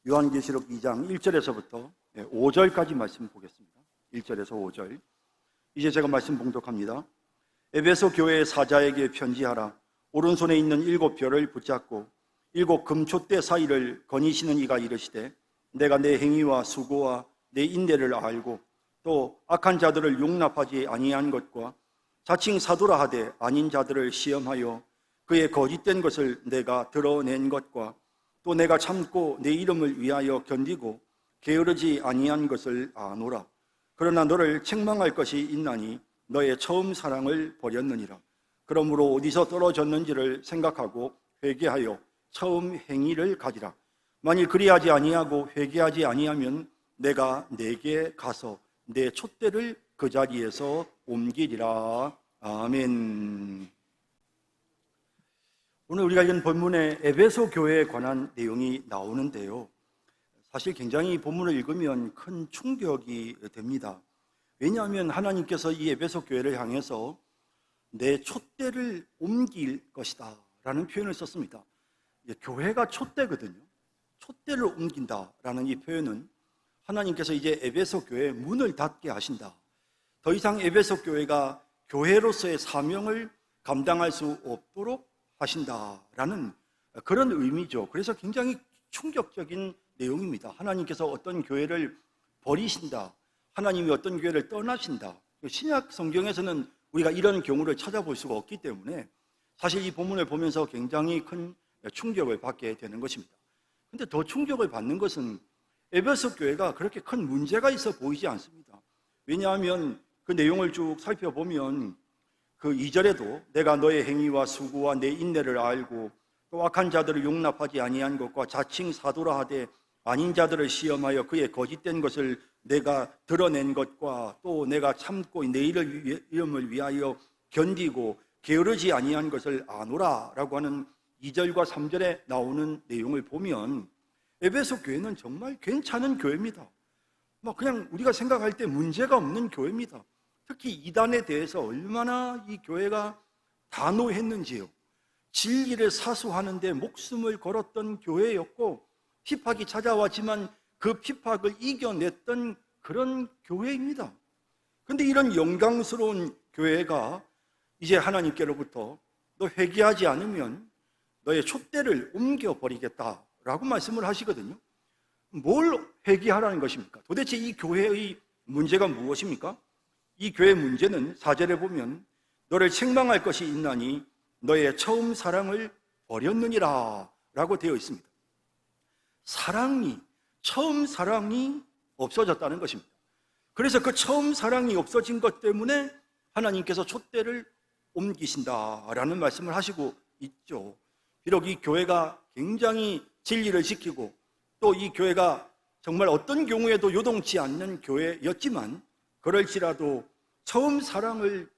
요한계시록 2장 1절에서부터 5절까지 말씀 보겠습니다. 1절에서 5절. 이제 제가 말씀 봉독합니다. 에베소 교회의 사자에게 편지하라. 오른손에 있는 7별을 붙잡고 7 금촛대 사이를 거니시는 이가 이르시되, 내가 내 행위와 수고와 내 인내를 알고 또 악한 자들을 용납하지 아니한 것과 자칭 사도라 하되 아닌 자들을 시험하여 그의 거짓된 것을 내가 드러낸 것과 또 내가 참고 내 이름을 위하여 견디고 게으르지 아니한 것을 아노라. 그러나 너를 책망할 것이 있나니 너의 처음 사랑을 버렸느니라. 그러므로 어디서 떨어졌는지를 생각하고 회개하여 처음 행위를 가지라. 만일 그리하지 아니하고 회개하지 아니하면 내가 내게 가서 내 촛대를 그 자리에서 옮기리라. 아멘. 오늘 우리가 읽은 본문에 에베소 교회에 관한 내용이 나오는데요, 사실 굉장히 이 본문을 읽으면 큰 충격이 됩니다. 왜냐하면 하나님께서 이 에베소 교회를 향해서 내 촛대를 옮길 것이다 라는 표현을 썼습니다. 교회가 촛대거든요. 촛대를 옮긴다라는 이 표현은 하나님께서 이제 에베소 교회의 문을 닫게 하신다, 더 이상 에베소 교회가 교회로서의 사명을 감당할 수 없도록 하신다라는 그런 의미죠. 그래서 굉장히 충격적인 내용입니다. 하나님께서 어떤 교회를 버리신다, 하나님이 어떤 교회를 떠나신다. 신약 성경에서는 우리가 이런 경우를 찾아볼 수가 없기 때문에 사실 이 본문을 보면서 굉장히 큰 충격을 받게 되는 것입니다. 근데 더 충격을 받는 것은 에베소 교회가 그렇게 큰 문제가 있어 보이지 않습니다. 왜냐하면 그 내용을 쭉 살펴보면 그 2절에도 내가 너의 행위와 수고와 내 인내를 알고 또 악한 자들을 용납하지 아니한 것과 자칭 사도라 하되 아닌 자들을 시험하여 그의 거짓된 것을 내가 드러낸 것과 또 내가 참고 내 이름을 위하여 견디고 게으르지 아니한 것을 아노라 라고 하는 2절과 3절에 나오는 내용을 보면 에베소 교회는 정말 괜찮은 교회입니다. 그냥 우리가 생각할 때 문제가 없는 교회입니다. 특히 이단에 대해서 얼마나 이 교회가 단호했는지요. 진리를 사수하는데 목숨을 걸었던 교회였고 핍박이 찾아왔지만 그 핍박을 이겨냈던 그런 교회입니다. 그런데 이런 영광스러운 교회가 이제 하나님께로부터 너 회개하지 않으면 너의 촛대를 옮겨버리겠다라고 말씀을 하시거든요. 뭘 회개하라는 것입니까? 도대체 이 교회의 문제가 무엇입니까? 이 교회의 문제는 4절에 보면 너를 책망할 것이 있나니 너의 처음 사랑을 버렸느니라 라고 되어 있습니다. 처음 사랑이 없어졌다는 것입니다. 그래서 그 처음 사랑이 없어진 것 때문에 하나님께서 촛대를 옮기신다라는 말씀을 하시고 있죠. 비록 이 교회가 굉장히 진리를 지키고 또 이 교회가 정말 어떤 경우에도 요동치 않는 교회였지만 그럴지라도 처음 사랑을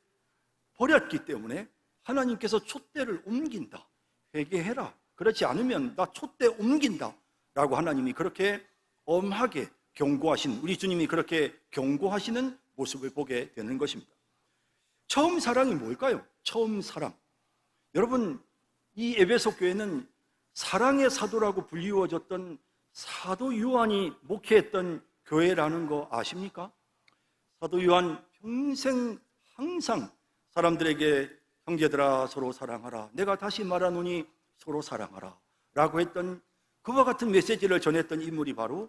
버렸기 때문에 하나님께서 촛대를 옮긴다, 회개해라, 그렇지 않으면 나 촛대 옮긴다 라고 하나님이 그렇게 엄하게 경고하신, 우리 주님이 그렇게 경고하시는 모습을 보게 되는 것입니다. 처음 사랑이 뭘까요? 처음 사랑. 여러분, 이 에베소 교회는 사랑의 사도라고 불리워졌던 사도 요한이 목회했던 교회라는 거 아십니까? 사도 요한 평생 항상 사람들에게 형제들아 서로 사랑하라, 내가 다시 말하노니 서로 사랑하라 라고 했던 그와 같은 메시지를 전했던 인물이 바로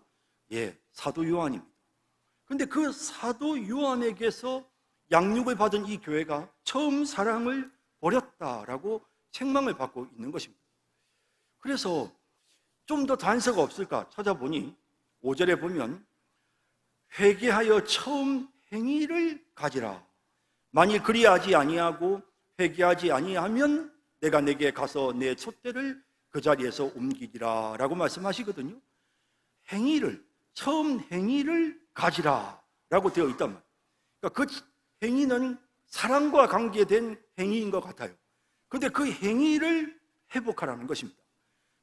사도 요한입니다. 그런데 그 사도 요한에게서 양육을 받은 이 교회가 처음 사랑을 버렸다라고 책망을 받고 있는 것입니다. 그래서 좀 더 단서가 없을까 찾아보니 5절에 보면 회개하여 처음 행위를 가지라. 만일 그리하지 아니하고 회개하지 아니하면 내가 내게 가서 내 촛대를 그 자리에서 옮기리라 라고 말씀하시거든요. 처음 행위를 가지라 라고 되어 있단 말이에요. 그러니까 그 행위는 사랑과 관계된 행위인 것 같아요. 그런데 그 행위를 회복하라는 것입니다.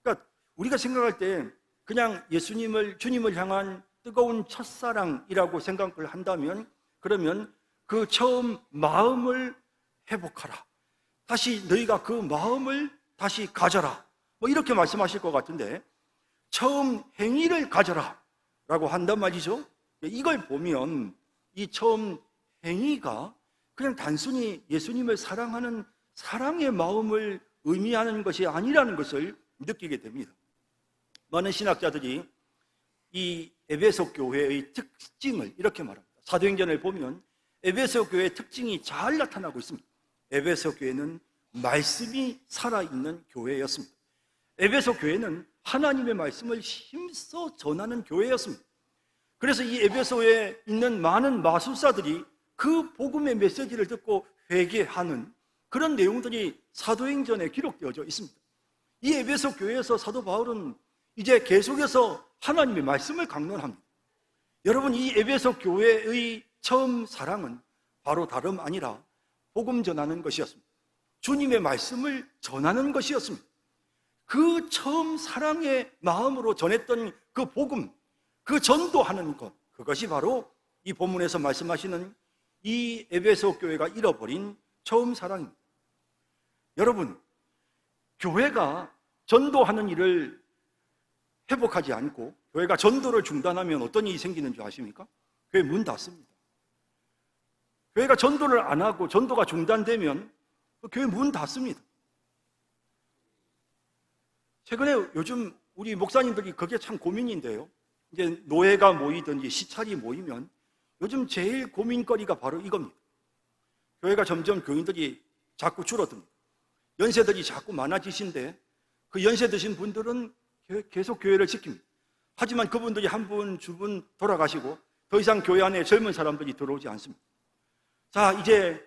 그러니까 우리가 생각할 때 그냥 주님을 향한 뜨거운 첫사랑이라고 생각을 한다면, 그러면 그 처음 마음을 회복하라, 다시 너희가 그 마음을 다시 가져라, 이렇게 말씀하실 것 같은데, 처음 행위를 가져라 라고 한단 말이죠. 이걸 보면 이 처음 행위가 그냥 단순히 예수님을 사랑하는 사랑의 마음을 의미하는 것이 아니라는 것을 느끼게 됩니다. 많은 신학자들이 이 에베소 교회의 특징을 이렇게 말합니다. 사도행전을 보면 에베소 교회의 특징이 잘 나타나고 있습니다. 에베소 교회는 말씀이 살아있는 교회였습니다. 에베소 교회는 하나님의 말씀을 힘써 전하는 교회였습니다. 그래서 이 에베소에 있는 많은 마술사들이 그 복음의 메시지를 듣고 회개하는 그런 내용들이 사도행전에 기록되어져 있습니다. 이 에베소 교회에서 사도 바울은 이제 계속해서 하나님의 말씀을 강론합니다. 여러분, 이 에베소 교회의 처음 사랑은 바로 다름 아니라 복음 전하는 것이었습니다. 주님의 말씀을 전하는 것이었습니다. 그 처음 사랑의 마음으로 전했던 그 복음, 그 전도하는 것, 그것이 바로 이 본문에서 말씀하시는 이 에베소 교회가 잃어버린 처음 사랑입니다. 여러분, 교회가 전도하는 일을 회복하지 않고 교회가 전도를 중단하면 어떤 일이 생기는 줄 아십니까? 교회 문 닫습니다. 교회가 전도를 안 하고 전도가 중단되면 교회 문 닫습니다. 최근에 요즘 우리 목사님들이 그게 참 고민인데요. 이제 노예가 모이든지 시찰이 모이면 요즘 제일 고민거리가 바로 이겁니다. 교회가 점점 교인들이 자꾸 줄어듭니다. 연세들이 자꾸 많아지신데 그 연세 드신 분들은 계속 교회를 지킵니다. 하지만 그분들이 한 분, 두 분 돌아가시고 더 이상 교회 안에 젊은 사람들이 들어오지 않습니다. 자, 이제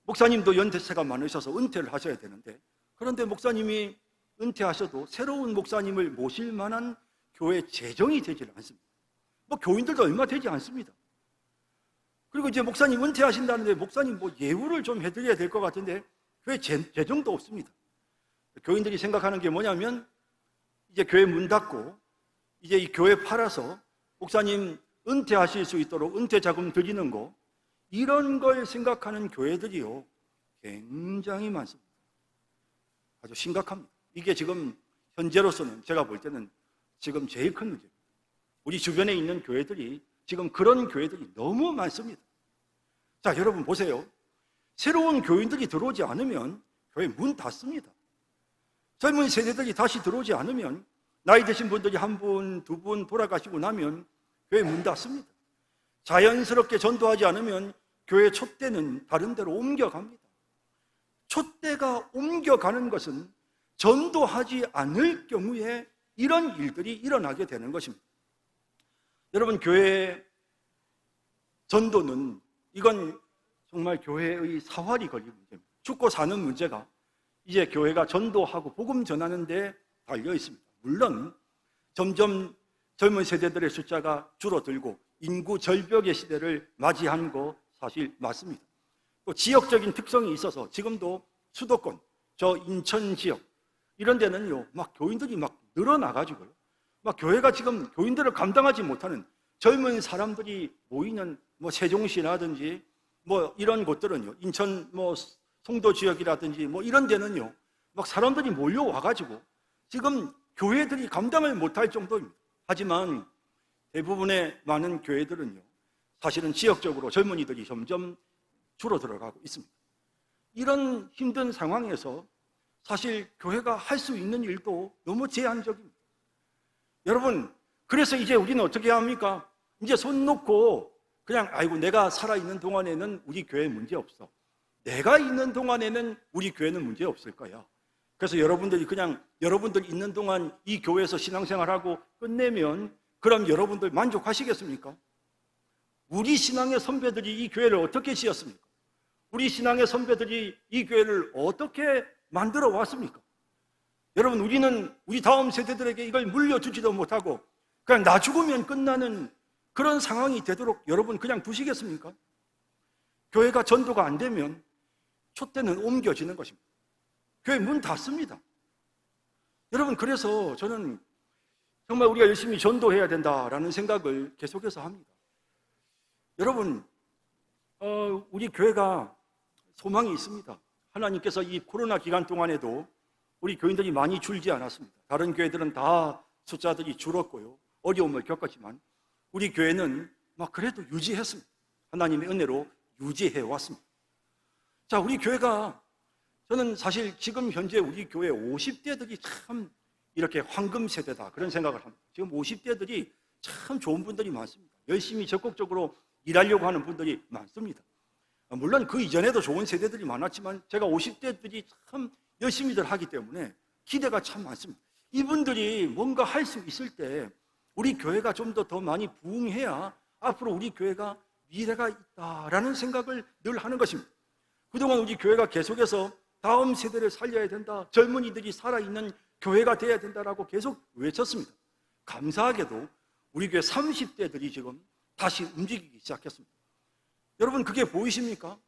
목사님도 연세가 많으셔서 은퇴를 하셔야 되는데, 그런데 목사님이 은퇴하셔도 새로운 목사님을 모실 만한 교회 재정이 되질 않습니다. 뭐 교인들도 얼마 되지 않습니다. 그리고 이제 목사님 은퇴하신다는데 목사님 뭐 예우를 좀 해드려야 될 것 같은데 교회 재정도 없습니다. 교인들이 생각하는 게 뭐냐면 이제 교회 문 닫고 이제 이 교회 팔아서 목사님 은퇴하실 수 있도록 은퇴 자금 드리는 거, 이런 걸 생각하는 교회들이요 굉장히 많습니다. 아주 심각합니다. 이게 지금 현재로서는 제가 볼 때는 지금 제일 큰 문제입니다. 우리 주변에 있는 교회들이 지금 그런 교회들이 너무 많습니다. 자, 여러분 보세요. 새로운 교인들이 들어오지 않으면 교회 문 닫습니다. 젊은 세대들이 다시 들어오지 않으면, 나이 드신 분들이 한 분, 두 분 돌아가시고 나면 교회 문 닫습니다. 자연스럽게 전도하지 않으면 교회 촛대는 다른 데로 옮겨갑니다. 촛대가 옮겨가는 것은 전도하지 않을 경우에 이런 일들이 일어나게 되는 것입니다. 여러분, 교회 전도는 이건 정말 교회의 사활이 걸린 문제입니다. 죽고 사는 문제가 이제 교회가 전도하고 복음 전하는 데 달려 있습니다. 물론 점점 젊은 세대들의 숫자가 줄어들고 인구 절벽의 시대를 맞이한 거 사실 맞습니다. 또 지역적인 특성이 있어서 지금도 수도권, 저 인천 지역 이런 데는요 막 교인들이 막 늘어나가지고요, 막 교회가 지금 교인들을 감당하지 못하는 젊은 사람들이 모이는 뭐 세종시라든지 뭐 이런 곳들은요, 인천 뭐 송도 지역이라든지 뭐 이런 데는요 막 사람들이 몰려와가지고 지금 교회들이 감당을 못할 정도입니다. 하지만 대부분의 많은 교회들은요 사실은 지역적으로 젊은이들이 점점 줄어들어가고 있습니다. 이런 힘든 상황에서 사실 교회가 할 수 있는 일도 너무 제한적입니다. 여러분, 그래서 이제 우리는 어떻게 합니까? 이제 손 놓고 그냥 아이고 내가 살아있는 동안에는 우리 교회 문제 없어, 내가 있는 동안에는 우리 교회는 문제 없을 거야. 그래서 여러분들이 그냥 여러분들 있는 동안 이 교회에서 신앙생활하고 끝내면 그럼 여러분들 만족하시겠습니까? 우리 신앙의 선배들이 이 교회를 어떻게 지었습니까? 우리 신앙의 선배들이 이 교회를 어떻게 만들어 왔습니까? 여러분, 우리는 우리 다음 세대들에게 이걸 물려주지도 못하고 그냥 나 죽으면 끝나는 그런 상황이 되도록 여러분 그냥 두시겠습니까? 교회가 전도가 안 되면 촛대는 옮겨지는 것입니다. 교회 문 닫습니다. 여러분, 그래서 저는 정말 우리가 열심히 전도해야 된다라는 생각을 계속해서 합니다. 여러분, 우리 교회가 소망이 있습니다. 하나님께서 이 코로나 기간 동안에도 우리 교인들이 많이 줄지 않았습니다. 다른 교회들은 다 숫자들이 줄었고요. 어려움을 겪었지만 우리 교회는 막 그래도 유지했습니다. 하나님의 은혜로 유지해 왔습니다. 자, 우리 교회가 저는 사실 지금 현재 우리 교회 50대들이 참 이렇게 황금 세대다 그런 생각을 합니다. 지금 50대들이 참 좋은 분들이 많습니다. 열심히 적극적으로 일하려고 하는 분들이 많습니다. 물론 그 이전에도 좋은 세대들이 많았지만 제가 50대들이 참 열심히들 하기 때문에 기대가 참 많습니다. 이분들이 뭔가 할 수 있을 때 우리 교회가 좀 더 많이 부흥해야 앞으로 우리 교회가 미래가 있다라는 생각을 늘 하는 것입니다. 그동안 우리 교회가 계속해서 다음 세대를 살려야 된다, 젊은이들이 살아있는 교회가 되어야 된다라고 계속 외쳤습니다. 감사하게도 우리 교회 30대들이 지금 다시 움직이기 시작했습니다. 여러분, 그게 보이십니까?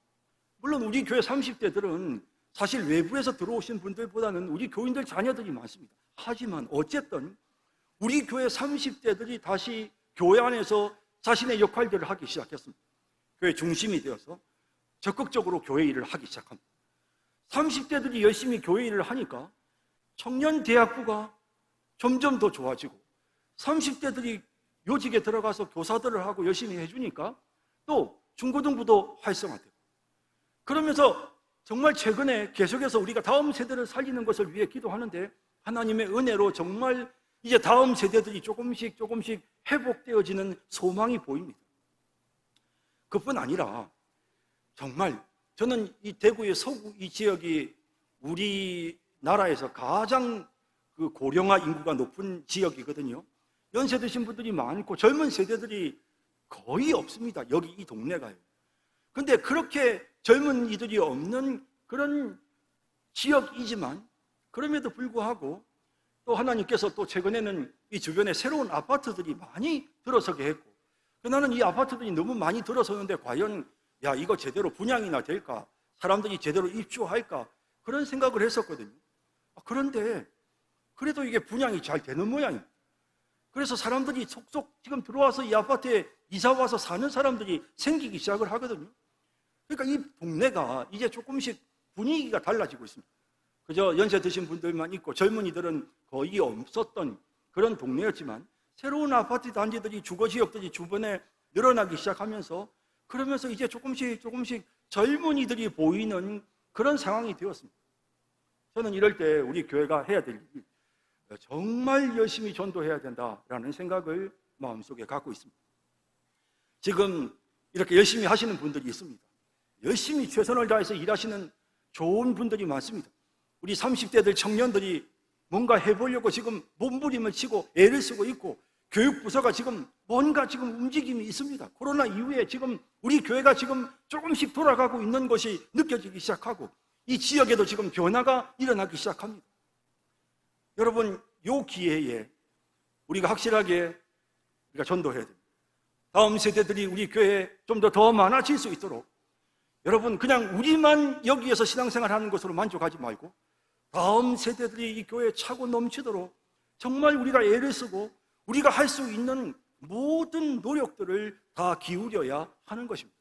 물론 우리 교회 30대들은 사실 외부에서 들어오신 분들보다는 우리 교인들 자녀들이 많습니다. 하지만 어쨌든 우리 교회 30대들이 다시 교회 안에서 자신의 역할들을 하기 시작했습니다. 교회 중심이 되어서 적극적으로 교회 일을 하기 시작합니다. 30대들이 열심히 교회 일을 하니까 청년 대학부가 점점 더 좋아지고 30대들이 요직에 들어가서 교사들을 하고 열심히 해주니까 또 중고등부도 활성화되고, 그러면서 정말 최근에 계속해서 우리가 다음 세대를 살리는 것을 위해 기도하는데 하나님의 은혜로 정말 이제 다음 세대들이 조금씩 회복되어지는 소망이 보입니다. 그뿐 아니라 정말 저는 이 대구의 서구 이 지역이 우리나라에서 가장 그 고령화 인구가 높은 지역이거든요. 연세 드신 분들이 많고 젊은 세대들이 거의 없습니다. 여기 이 동네가요. 근데 그렇게 젊은이들이 없는 그런 지역이지만 그럼에도 불구하고 또 하나님께서 또 최근에는 이 주변에 새로운 아파트들이 많이 들어서게 했고, 나는 이 아파트들이 너무 많이 들어서는데 과연 이거 제대로 분양이나 될까? 사람들이 제대로 입주할까? 그런 생각을 했었거든요. 그런데 그래도 이게 분양이 잘 되는 모양입니다. 그래서 사람들이 속속 지금 들어와서 이 아파트에 이사 와서 사는 사람들이 생기기 시작을 하거든요. 그러니까 이 동네가 이제 조금씩 분위기가 달라지고 있습니다. 그저 연세 드신 분들만 있고 젊은이들은 거의 없었던 그런 동네였지만 새로운 아파트 단지들이 주거지역들이 주변에 늘어나기 시작하면서 그러면서 이제 조금씩 젊은이들이 보이는 그런 상황이 되었습니다. 저는 이럴 때 우리 교회가 해야 될 일이 정말 열심히 전도해야 된다라는 생각을 마음속에 갖고 있습니다. 지금 이렇게 열심히 하시는 분들이 있습니다. 열심히 최선을 다해서 일하시는 좋은 분들이 많습니다. 우리 30대들 청년들이 뭔가 해보려고 지금 몸부림을 치고 애를 쓰고 있고, 교육부서가 지금 뭔가 지금 움직임이 있습니다. 코로나 이후에 지금 우리 교회가 지금 조금씩 돌아가고 있는 것이 느껴지기 시작하고 이 지역에도 지금 변화가 일어나기 시작합니다. 여러분, 이 기회에 우리가 확실하게 우리가 전도해야 됩니다. 다음 세대들이 우리 교회에 좀 더 많아질 수 있도록 여러분, 그냥 우리만 여기에서 신앙생활 하는 것으로 만족하지 말고 다음 세대들이 이 교회에 차고 넘치도록 정말 우리가 애를 쓰고 우리가 할 수 있는 모든 노력들을 다 기울여야 하는 것입니다.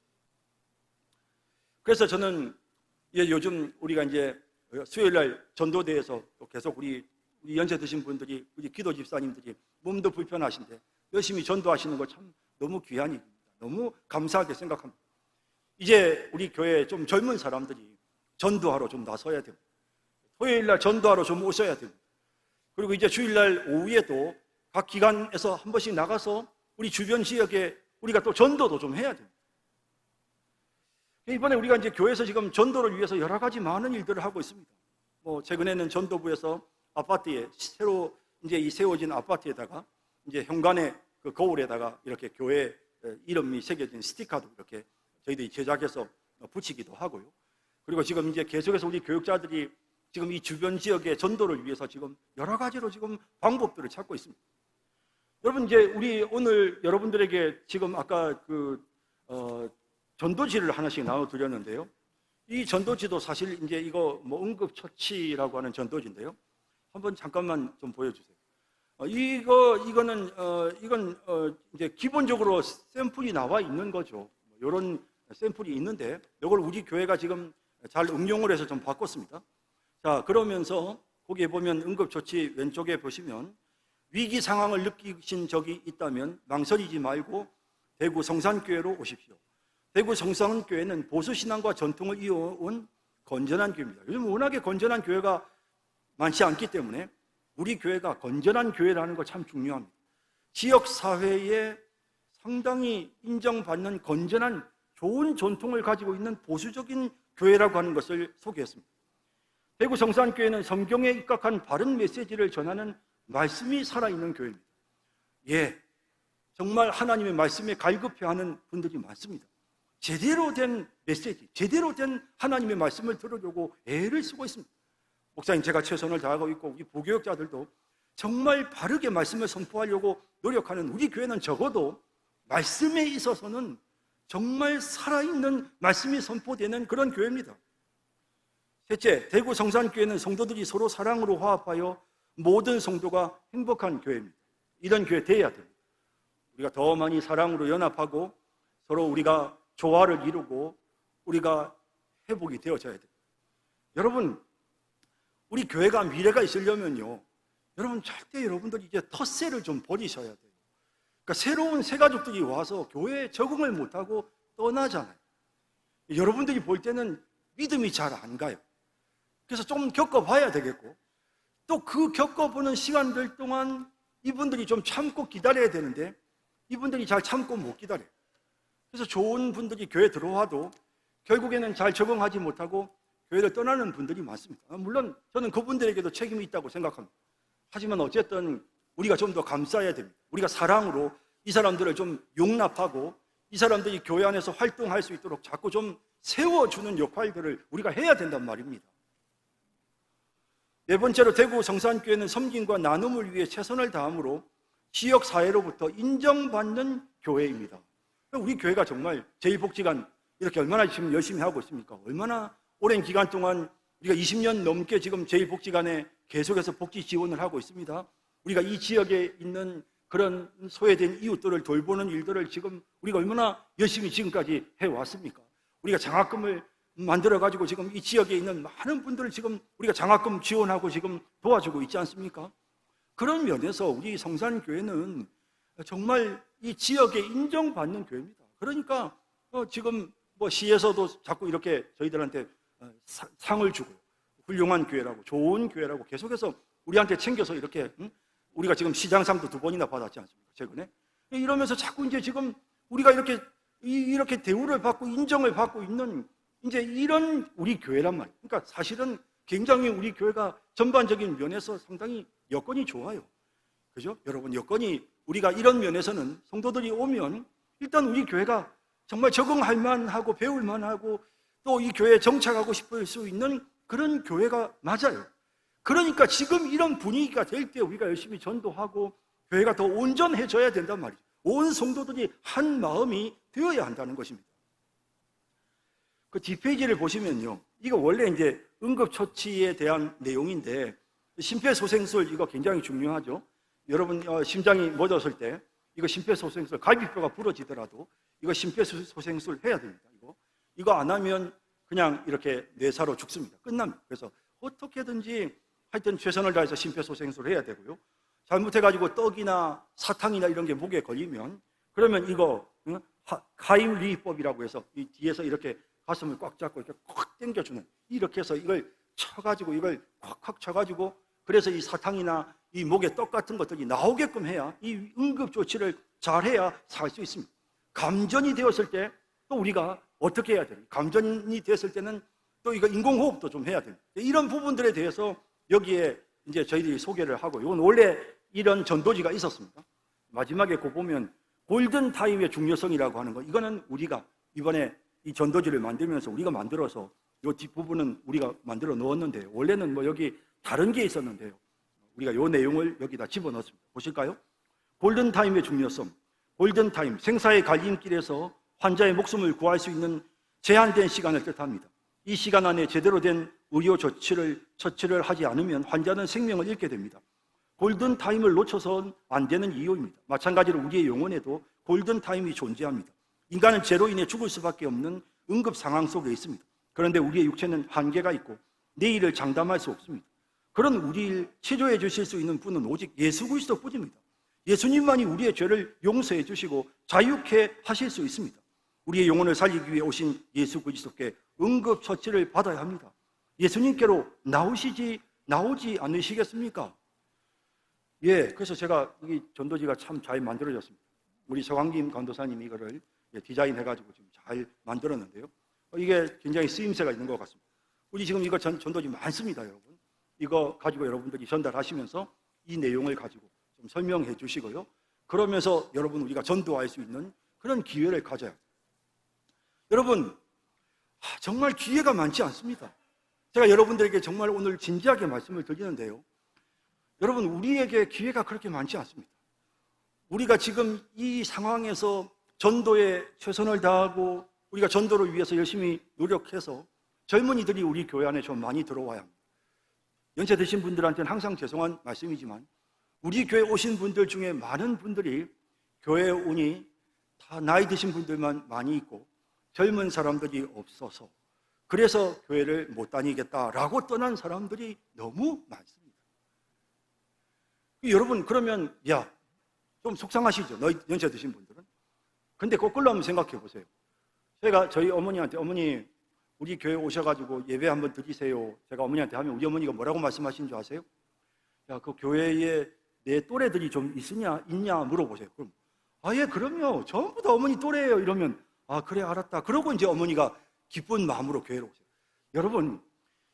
그래서 저는 요즘 우리가 이제 수요일날 전도대에서 또 계속 우리 연세 드신 분들이, 우리 기도 집사님들이 몸도 불편하신데 열심히 전도하시는 거 참 너무 귀한 일입니다. 너무 감사하게 생각합니다. 이제 우리 교회에 좀 젊은 사람들이 전도하러 좀 나서야 됩니다. 토요일날 전도하러 좀 오셔야 됩니다. 그리고 이제 주일날 오후에도 각 기관에서 한 번씩 나가서 우리 주변 지역에 우리가 또 전도도 좀 해야 됩니다. 이번에 우리가 이제 교회에서 지금 전도를 위해서 여러 가지 많은 일들을 하고 있습니다. 최근에는 전도부에서 아파트에 새로 이제 이 세워진 아파트에다가 이제 현관에 그 거울에다가 이렇게 교회 이름이 새겨진 스티커도 이렇게 저희들이 제작해서 붙이기도 하고요. 그리고 지금 이제 계속해서 우리 교육자들이 지금 이 주변 지역의 전도를 위해서 지금 여러 가지로 지금 방법들을 찾고 있습니다. 여러분, 이제 우리 오늘 여러분들에게 지금 아까 전도지를 하나씩 나눠드렸는데요. 이 전도지도 사실 이제 이거 응급처치라고 하는 전도지인데요. 한번 잠깐만 좀 보여주세요. 이건 이제 기본적으로 샘플이 나와 있는 거죠. 이런 샘플이 있는데 이걸 우리 교회가 지금 잘 응용을 해서 좀 바꿨습니다. 자, 그러면서 거기에 보면 응급조치 왼쪽에 보시면 위기 상황을 느끼신 적이 있다면 망설이지 말고 대구 성산교회로 오십시오. 대구 성산교회는 보수신앙과 전통을 이어온 건전한 교회입니다. 요즘 워낙에 건전한 교회가 많지 않기 때문에 우리 교회가 건전한 교회라는 거 참 중요합니다. 지역사회에 상당히 인정받는 건전한 좋은 전통을 가지고 있는 보수적인 교회라고 하는 것을 소개했습니다. 대구 성산교회는 성경에 입각한 바른 메시지를 전하는 말씀이 살아있는 교회입니다. 예, 정말 하나님의 말씀에 갈급해하는 분들이 많습니다. 제대로 된 메시지, 제대로 된 하나님의 말씀을 들으려고 애를 쓰고 있습니다. 목사님, 제가 최선을 다하고 있고 우리 부교육자들도 정말 바르게 말씀을 선포하려고 노력하는 우리 교회는 적어도 말씀에 있어서는 정말 살아있는 말씀이 선포되는 그런 교회입니다. 셋째, 대구 성산교회는 성도들이 서로 사랑으로 화합하여 모든 성도가 행복한 교회입니다. 이런 교회 되어야 됩니다. 우리가 더 많이 사랑으로 연합하고 서로 우리가 조화를 이루고 우리가 회복이 되어져야 됩니다. 여러분, 우리 교회가 미래가 있으려면요, 여러분 절대 여러분들이 이제 텃세를 좀 버리셔야 돼요. 그러니까 새로운 새가족들이 와서 교회에 적응을 못하고 떠나잖아요. 여러분들이 볼 때는 믿음이 잘 안 가요. 그래서 좀 겪어봐야 되겠고, 또 그 겪어보는 시간들 동안 이분들이 좀 참고 기다려야 되는데 이분들이 잘 참고 못 기다려요. 그래서 좋은 분들이 교회에 들어와도 결국에는 잘 적응하지 못하고 교회를 떠나는 분들이 많습니다. 물론 저는 그분들에게도 책임이 있다고 생각합니다. 하지만 어쨌든 우리가 좀 더 감싸야 됩니다. 우리가 사랑으로 이 사람들을 좀 용납하고 이 사람들이 교회 안에서 활동할 수 있도록 자꾸 좀 세워주는 역할들을 우리가 해야 된단 말입니다. 네 번째로, 대구 성산교회는 섬김과 나눔을 위해 최선을 다함으로 지역사회로부터 인정받는 교회입니다. 우리 교회가 정말 제1복지관 이렇게 얼마나 지금 열심히 하고 있습니까? 얼마나 오랜 기간 동안 우리가 20년 넘게 지금 제1복지관에 계속해서 복지 지원을 하고 있습니다. 우리가 이 지역에 있는 그런 소외된 이웃들을 돌보는 일들을 지금 우리가 얼마나 열심히 지금까지 해왔습니까? 우리가 장학금을 만들어가지고 지금 이 지역에 있는 많은 분들을 지금 우리가 장학금 지원하고 지금 도와주고 있지 않습니까? 그런 면에서 우리 성산교회는 정말 이 지역에 인정받는 교회입니다. 그러니까 지금 뭐 시에서도 자꾸 이렇게 저희들한테 상을 주고 훌륭한 교회라고, 좋은 교회라고 계속해서 우리한테 챙겨서 이렇게, 우리가 지금 시장상도 2번이나 받았지 않습니까? 최근에. 이러면서 자꾸 이제 지금 우리가 이렇게 대우를 받고 인정을 받고 있는 이제 이런 우리 교회란 말이에요. 그러니까 사실은 굉장히 우리 교회가 전반적인 면에서 상당히 여건이 좋아요. 그죠? 여러분, 여건이 우리가 이런 면에서는 성도들이 오면 일단 우리 교회가 정말 적응할 만하고 배울 만하고 또 이 교회에 정착하고 싶을 수 있는 그런 교회가 맞아요. 그러니까 지금 이런 분위기가 될 때 우리가 열심히 전도하고 교회가 더 온전해져야 된단 말이죠. 온 성도들이 한 마음이 되어야 한다는 것입니다. 그 뒷페이지를 보시면요, 이거 원래 이제 응급처치에 대한 내용인데 심폐소생술 이거 굉장히 중요하죠. 여러분 심장이 멎었을 때 이거 심폐소생술, 갈비뼈가 부러지더라도 이거 심폐소생술 해야 됩니다. 이거 안 하면 그냥 이렇게 뇌사로 죽습니다. 끝납니다. 그래서 어떻게든지 하여튼 최선을 다해서 심폐소생술을 해야 되고요. 잘못해가지고 떡이나 사탕이나 이런 게 목에 걸리면 그러면 이거 가임리법이라고 해서 이 뒤에서 이렇게 가슴을 꽉 잡고 이렇게 꽉 당겨주는, 이렇게 해서 이걸 쳐가지고 이걸 콱콱 쳐가지고 그래서 이 사탕이나 이 목에 떡 같은 것들이 나오게끔 해야 이 응급조치를 잘해야 살 수 있습니다. 감전이 되었을 때 또 우리가 어떻게 해야 돼요? 감전이 됐을 때는 또 이거 인공호흡도 좀 해야 됩니다. 이런 부분들에 대해서 여기에 이제 저희들이 소개를 하고, 이건 원래 이런 전도지가 있었습니다. 마지막에 그 보면 골든타임의 중요성이라고 하는 거, 이거는 우리가 이번에 이 전도지를 만들면서 우리가 만들어서 이 뒷부분은 우리가 만들어 넣었는데 원래는 뭐 여기 다른 게 있었는데요. 우리가 이 내용을 여기다 집어넣었습니다. 보실까요? 골든타임의 중요성. 골든타임, 생사의 갈림길에서 환자의 목숨을 구할 수 있는 제한된 시간을 뜻합니다. 이 시간 안에 제대로 된 의료 처치를 하지 않으면 환자는 생명을 잃게 됩니다. 골든타임을 놓쳐선 안 되는 이유입니다. 마찬가지로 우리의 영혼에도 골든타임이 존재합니다. 인간은 죄로 인해 죽을 수밖에 없는 응급 상황 속에 있습니다. 그런데 우리의 육체는 한계가 있고 내일을 장담할 수 없습니다. 그런 우리를 치료해 주실 수 있는 분은 오직 예수 그리스도뿐입니다. 예수님만이 우리의 죄를 용서해 주시고 자유케 하실 수 있습니다. 우리의 영혼을 살리기 위해 오신 예수 그리스도께 응급처치를 받아야 합니다. 예수님께로 나오지 않으시겠습니까? 예, 그래서 제가 이 전도지가 참 잘 만들어졌습니다. 우리 서광김 강도사님이 이거를 디자인해가지고 지금 잘 만들었는데요. 이게 굉장히 쓰임새가 있는 것 같습니다. 우리 지금 이거 전도지 많습니다, 여러분. 이거 가지고 여러분들이 전달하시면서 이 내용을 가지고 좀 설명해 주시고요. 그러면서 여러분 우리가 전도할 수 있는 그런 기회를 가져야 합니다. 여러분, 정말 기회가 많지 않습니다. 제가 여러분들에게 정말 오늘 진지하게 말씀을 드리는데요. 여러분, 우리에게 기회가 그렇게 많지 않습니다. 우리가 지금 이 상황에서 전도에 최선을 다하고 우리가 전도를 위해서 열심히 노력해서 젊은이들이 우리 교회 안에 좀 많이 들어와야 합니다. 연세 드신 분들한테는 항상 죄송한 말씀이지만 우리 교회 오신 분들 중에 많은 분들이 교회에 오니 다 나이 드신 분들만 많이 있고 젊은 사람들이 없어서 그래서 교회를 못 다니겠다라고 떠난 사람들이 너무 많습니다. 여러분, 그러면 좀 속상하시죠? 연세 드신 분들은. 근데 거꾸로 한번 생각해 보세요. 제가 저희 어머니한테 어머니 우리 교회 오셔가지고 예배 한번 드리세요. 제가 어머니한테 하면 우리 어머니가 뭐라고 말씀하시는 줄 아세요? 그 교회에 내 또래들이 좀 있냐 물어보세요. 그럼 예, 그럼요. 전부 다 어머니 또래예요. 이러면 그래, 알았다. 그러고 이제 어머니가 기쁜 마음으로 교회로 오세요. 여러분,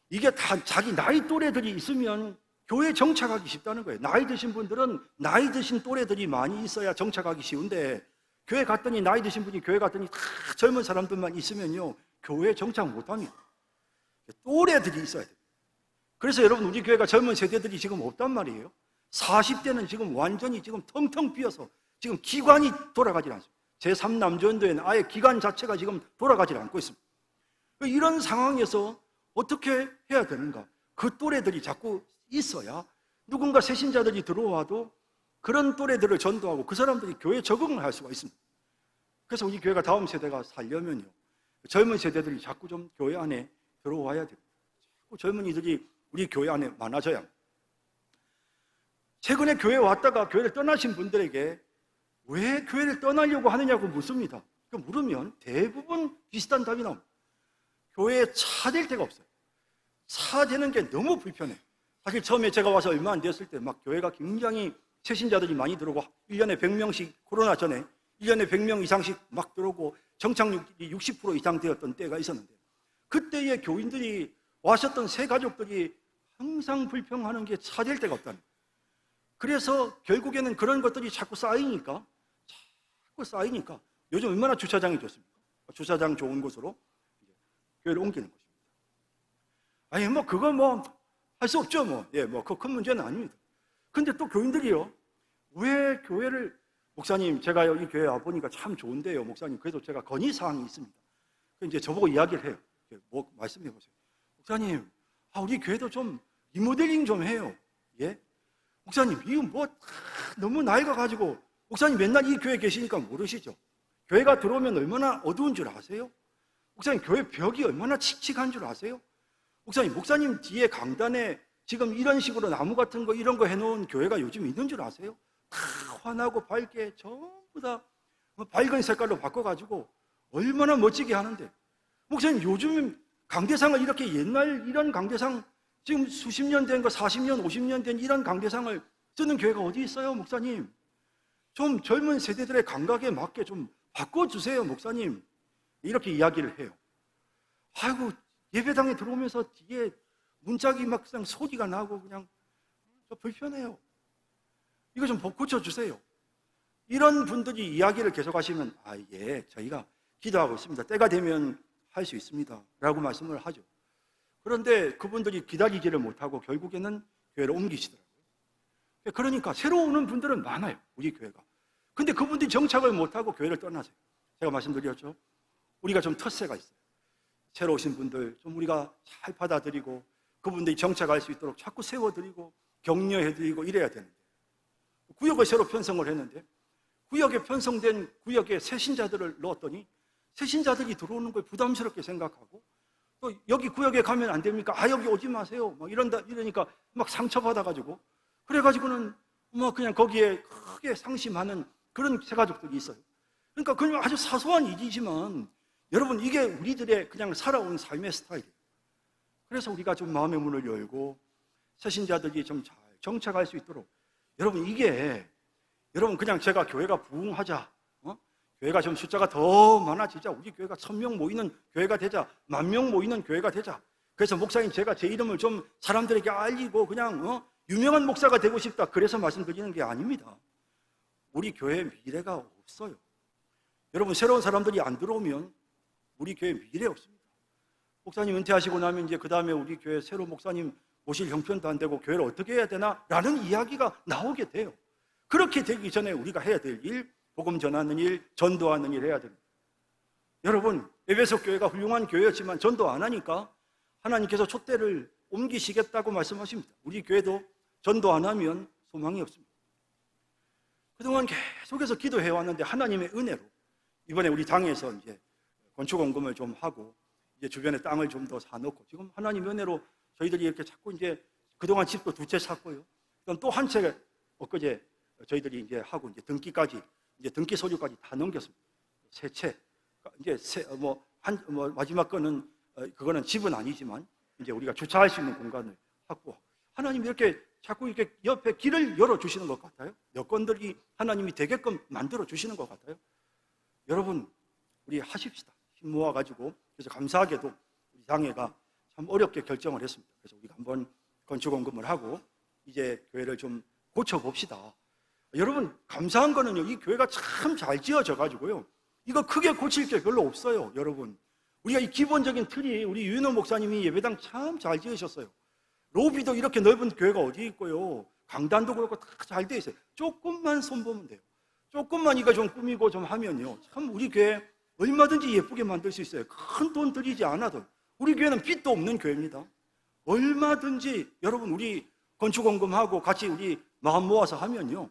이게 다 자기 나이 또래들이 있으면 교회 정착하기 쉽다는 거예요. 나이 드신 분들은 나이 드신 또래들이 많이 있어야 정착하기 쉬운데 교회 갔더니 나이 드신 분이 교회 갔더니 다 젊은 사람들만 있으면요 교회 정착 못합니다. 또래들이 있어야 돼요. 그래서 여러분 우리 교회가 젊은 세대들이 지금 없단 말이에요. 40대는 지금 완전히 지금 텅텅 비어서 지금 기관이 돌아가지 않습니다. 제3남조연도에는 아예 기관 자체가 지금 돌아가지 않고 있습니다. 이런 상황에서 어떻게 해야 되는가? 그 또래들이 자꾸 있어야 누군가 새신자들이 들어와도 그런 또래들을 전도하고 그 사람들이 교회에 적응을 할 수가 있습니다. 그래서 우리 교회가 다음 세대가 살려면요 젊은 세대들이 자꾸 좀 교회 안에 들어와야 됩니다. 자꾸 젊은이들이 우리 교회 안에 많아져야 합니다. 최근에 교회에 왔다가 교회를 떠나신 분들에게 왜 교회를 떠나려고 하느냐고 묻습니다. 물으면 대부분 비슷한 답이 나옵니다. 교회에 차댈 데가 없어요. 차대는 게 너무 불편해요. 사실 처음에 제가 와서 얼마 안 됐을 때 막 교회가 굉장히 새신자들이 많이 들어오고 1년에 100명씩 코로나 전에 1년에 100명 이상씩 막 들어오고 정착률이 60% 이상 되었던 때가 있었는데 그때의 교인들이 와셨던 새 가족들이 항상 불평하는 게 차댈 데가 없다는 거예요. 그래서 결국에는 그런 것들이 자꾸 쌓이니까 요즘 얼마나 주차장이 좋습니까? 주차장 좋은 곳으로 교회를 옮기는 것입니다. 그거 할 수 없죠. 그 큰 문제는 아닙니다. 근데 또 교인들이요. 왜 교회를, 목사님, 제가 여기 교회 와보니까 참 좋은데요. 목사님, 그래도 제가 건의사항이 있습니다. 이제 저보고 이야기를 해요. 말씀해 보세요. 목사님, 우리 교회도 좀 리모델링 좀 해요. 예? 목사님, 이거 너무 나이가 가지고, 목사님 맨날 이 교회에 계시니까 모르시죠? 교회가 들어오면 얼마나 어두운 줄 아세요? 목사님, 교회 벽이 얼마나 칙칙한 줄 아세요? 목사님 뒤에 강단에 지금 이런 식으로 나무 같은 거 이런 거 해놓은 교회가 요즘 있는 줄 아세요? 다 환하고 밝게 전부 다 밝은 색깔로 바꿔가지고 얼마나 멋지게 하는데 목사님 요즘 강대상을 이렇게 옛날 이런 강대상 지금 수십 년 된 거 40년 50년 된 이런 강대상을 쓰는 교회가 어디 있어요? 목사님 좀 젊은 세대들의 감각에 맞게 좀 바꿔주세요. 목사님 이렇게 이야기를 해요. 예배당에 들어오면서 뒤에 문짝이 막 그냥 소리가 나고 그냥 불편해요. 이거 좀 고쳐주세요. 이런 분들이 이야기를 계속 하시면 저희가 기도하고 있습니다. 때가 되면 할 수 있습니다. 라고 말씀을 하죠. 그런데 그분들이 기다리지를 못하고 결국에는 교회를 옮기시더라고요. 그러니까 새로 오는 분들은 많아요. 우리 교회가. 근데 그분들이 정착을 못하고 교회를 떠나세요. 제가 말씀드렸죠. 우리가 좀 텃세가 있어요. 새로 오신 분들 좀 우리가 잘 받아들이고 그분들이 정착할 수 있도록 자꾸 세워드리고 격려해드리고 이래야 되는데 구역을 새로 편성을 했는데 구역에 편성된 구역에 새신자들을 넣었더니 새신자들이 들어오는 걸 부담스럽게 생각하고 또 여기 구역에 가면 안 됩니까? 여기 오지 마세요. 막 이러니까 막 상처받아가지고 그래가지고는 뭐 그냥 거기에 크게 상심하는 그런 새가족들이 있어요. 그러니까 그냥 아주 사소한 일이지만 여러분 이게 우리들의 그냥 살아온 삶의 스타일이에요. 그래서 우리가 좀 마음의 문을 열고 새신자들이 좀 잘 정착할 수 있도록 여러분 이게 여러분 그냥 제가 교회가 부흥하자, 교회가 좀 숫자가 더 많아지자, 우리 교회가 1000명 모이는 교회가 되자, 10,000명 모이는 교회가 되자. 그래서 목사님 제가 제 이름을 좀 사람들에게 알리고 그냥 유명한 목사가 되고 싶다. 그래서 말씀드리는 게 아닙니다. 우리 교회에 미래가 없어요. 여러분 새로운 사람들이 안 들어오면 우리 교회에 미래 없습니다. 목사님 은퇴하시고 나면 이제 그 다음에 우리 교회 새로운 목사님 모실 형편도 안 되고 교회를 어떻게 해야 되나? 라는 이야기가 나오게 돼요. 그렇게 되기 전에 우리가 해야 될 일, 복음 전하는 일, 전도하는 일 해야 됩니다. 여러분 에베소 교회가 훌륭한 교회였지만 전도 안 하니까 하나님께서 촛대를 옮기시겠다고 말씀하십니다. 우리 교회도 전도 안 하면 소망이 없습니다. 그동안 계속해서 기도해 왔는데 하나님의 은혜로 이번에 우리 당에서 이제 건축 원금을 좀 하고 이제 주변에 땅을 좀 더 사놓고 지금 하나님의 은혜로 저희들이 이렇게 자꾸 이제 그동안 집도 2채 샀고요. 그럼 또 한 채 엊그제 저희들이 이제 하고 이제 등기까지 이제 등기 서류까지 다 넘겼습니다. 3채. 이제 마지막 거는 그거는 집은 아니지만 이제 우리가 주차할 수 있는 공간을 확보. 하나님이 이렇게 자꾸 이렇게 옆에 길을 열어 주시는 것 같아요. 여건들이 하나님이 되게끔 만들어 주시는 것 같아요. 여러분 우리 하십시다. 힘 모아 가지고. 그래서 감사하게도 우리 당회가 참 어렵게 결정을 했습니다. 그래서 우리가 한번 건축원금을 하고 이제 교회를 좀 고쳐봅시다. 여러분 감사한 거는요, 이 교회가 참 잘 지어져 가지고요, 이거 크게 고칠 게 별로 없어요. 여러분 우리가 이 기본적인 틀이 우리 유인호 목사님이 예배당 참 잘 지으셨어요. 로비도 이렇게 넓은 교회가 어디 있고요, 강단도 그렇고 다 잘 돼 있어요. 조금만 손보면 돼요. 조금만 이거 좀 꾸미고 좀 하면요, 참 우리 교회 얼마든지 예쁘게 만들 수 있어요. 큰 돈 들이지 않아도. 우리 교회는 빚도 없는 교회입니다. 얼마든지 여러분 우리 건축원금하고 같이 우리 마음 모아서 하면요,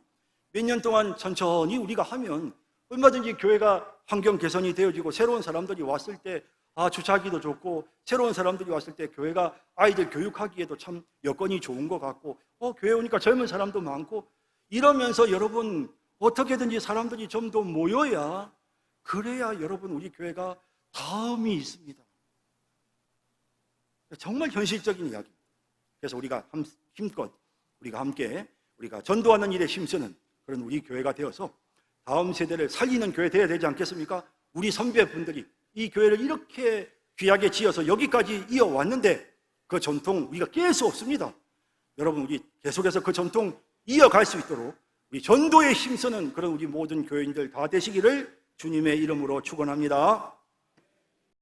몇 년 동안 천천히 우리가 하면 얼마든지 교회가 환경 개선이 되어지고 새로운 사람들이 왔을 때 주차하기도 좋고, 새로운 사람들이 왔을 때 교회가 아이들 교육하기에도 참 여건이 좋은 것 같고, 교회 오니까 젊은 사람도 많고, 이러면서 여러분 어떻게든지 사람들이 좀 더 모여야, 그래야 여러분 우리 교회가 다음이 있습니다. 정말 현실적인 이야기입니다. 그래서 우리가 힘껏 우리가 함께 우리가 전도하는 일에 힘쓰는 그런 우리 교회가 되어서 다음 세대를 살리는 교회 되어야 되지 않겠습니까? 우리 선배분들이 이 교회를 이렇게 귀하게 지어서 여기까지 이어왔는데 그 전통 우리가 깰 수 없습니다. 여러분 우리 계속해서 그 전통 이어갈 수 있도록 우리 전도에 힘쓰는 그런 우리 모든 교인들 다 되시기를 주님의 이름으로 축원합니다.